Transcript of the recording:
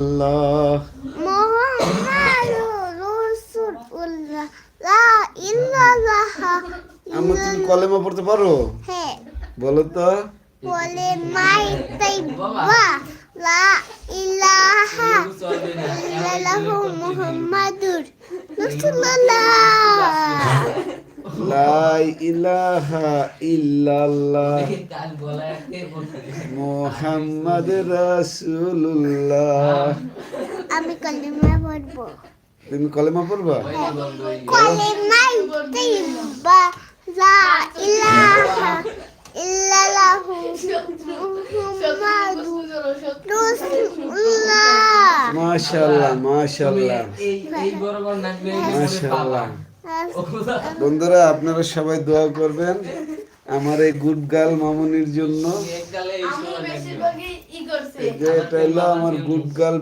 আল্লাহ মুহাম্মাদুর রাসূলুল্লাহ লা ইলাহা আম্মু তুমি কলেমা পড়তে পারো? হ্যাঁ বলো তো। বলে মাই তাইবা লা ইলাহা ইল্লাল্লাহু মুহাম্মাদুর রাসূলুল্লাহ লা ইলাহা ইল্লাল্লাহ মুহাম্মদ রাসূলুল্লাহ। আমি কলেমা পড়বো। তুমি কলেমা পড়বা? কলেমাই তাইবা লা ইলাহা ইল্লাল্লাহু মুহাম্মাদুর রাসূলুল্লাহ। মাশাআল্লাহ মাশাআল্লাহ মাশাআল্লাহ। বন্ধুরা আপনারা সবাই দোয়া করবেন আমার এই গুড গার্ল মামুনির জন্য। এটা হলো আমার গুড গার্ল।